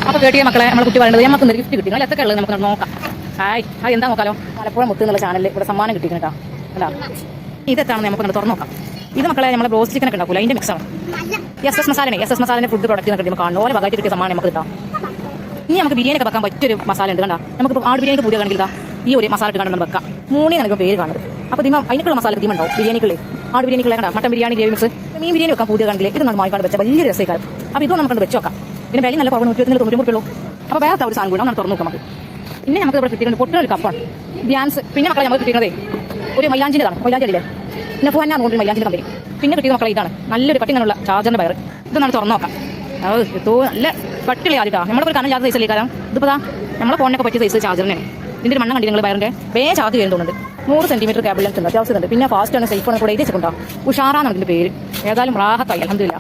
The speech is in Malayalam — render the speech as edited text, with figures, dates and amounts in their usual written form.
അപ്പൊ കേട്ടിയ മക്കളെ നമ്മളെ കുട്ടി പറയുന്നത് നമുക്ക് ഗിഫ്റ്റ് കിട്ടി അല്ല എത്ര ഉള്ളത് നമുക്ക് നോക്കാം. ഹായ് അത് എന്താ നോക്കാലോ. മലപ്പുറം മുത്ത് എന്നുള്ള ചാനലിൽ ഇവിടെ സമ്മാനം കിട്ടിയിട്ടുണ്ട് കേട്ടോ. അല്ല ഇതെത്താണെന്ന് നമുക്ക് തുറന്നു നോക്കാം. ഇത് മക്കളെ നമ്മളെ ബ്രോസ്റ്റ് ചിക്കൻ ഒക്കെ ഉണ്ടാക്കൂല അതിന്റെ മിക്സാണ്. എസ് എസ് മസാലയുടെ ഫുഡ് പ്രൊഡക്റ്റ് നമുക്ക് കാണും. ഓരോ വകയായിട്ട് കിട്ടിയ സമ്മാനം നമുക്ക് കിട്ടാം. ഇനി നമുക്ക് ബിരിയാണി ഒക്കെ വെക്കാൻ പറ്റിയൊരു മസാല ഉണ്ട് കണ്ടാ. നമുക്ക് ആട് ബിരിയാണിക്ക് പുതിയ കാണിക്കില്ല ഈ ഒരു മസാല ഇട്ട് കണ്ടു വെക്കാം. 3 നമുക്ക് പേര് കാണുന്നത്. അപ്പോൾ അതിനുള്ള മസാല തീമുണ്ടാവും ബിരിയാണിക്കുള്ളേ. ആട് ബിരിയാണിക്കുള്ള കണ്ടാ മട്ടൻ ബിരിയാണി ഗ്രേവി മിക്സ് മീൻ ബിരിയാണി വെക്കാൻ പുതിയ കണ്ടില്ലേ. ഇത് നമുക്ക് വാങ്ങിക്കാൻ വെച്ചാൽ വലിയ രസമായിരിക്കും. അപ്പോൾ ഇതും നമുക്ക് വെച്ച് വെക്കാം. പിന്നെ വില നല്ല കുറവ് 190 ഉള്ളൂ. അപ്പോൾ വേറെ ഒരു സാധനം കൂടെ നമ്മൾ തുറന്നു നോക്കാം നമുക്ക്. പിന്നെ നമുക്ക് ഇവിടെ കിട്ടിയിട്ടുണ്ട് പൊട്ടൊരു കപ്പാണ് ബ്യാൻസ്. പിന്നെ മക്കളെ നമുക്ക് കിട്ടുന്നതേ ഒരു മൈലാഞ്ചിൻ്റെതാണ്. മൈലാഞ്ചി അല്ലേ പിന്നെ ഫോനാ നോക്കി മൈലാഞ്ചിൻ്റെ കമ്പനി. പിന്നെ കിട്ടിയത് മക്കളെ ഇതാണ് നല്ലൊരു കട്ടിങ്ങനുള്ള ചാർജറിൻ്റെ വയർ. ഇത് നമ്മൾ തുറന്നു നോക്കാം. എത്തോ നല്ല കട്ടിളി ആദ്യമാ നമ്മളൊരു കനം ചാർജ് സൈസല്ലേ കാരണം ഇതിപ്പോൾ നമ്മളെ ഫോണിനൊക്കെ പറ്റിയ സൈസ് ചാർജറിനാണ്. ഇതിൻ്റെ ഒരു മണ്ണം കണ്ടി നിങ്ങൾ വയറിൻ്റെ വേഗം ചാർജ് ചെയ്യുന്നുണ്ട്. 100 സെന്റിമീറ്റർ കേബിൾ ലെങ്ത് ഉണ്ട്. അത്യാവശ്യമുണ്ട്. പിന്നെ ഫാസ്റ്റ് ആണ് സേഫ് ആണ് കൂടെ എഴുതി വെച്ചിട്ടുണ്ടോ ഉഷാറാണ് ഇതിൻ്റെ പേര്. ഏതായാലും റാഹത്തായി അൽഹംദുലില്ലാ.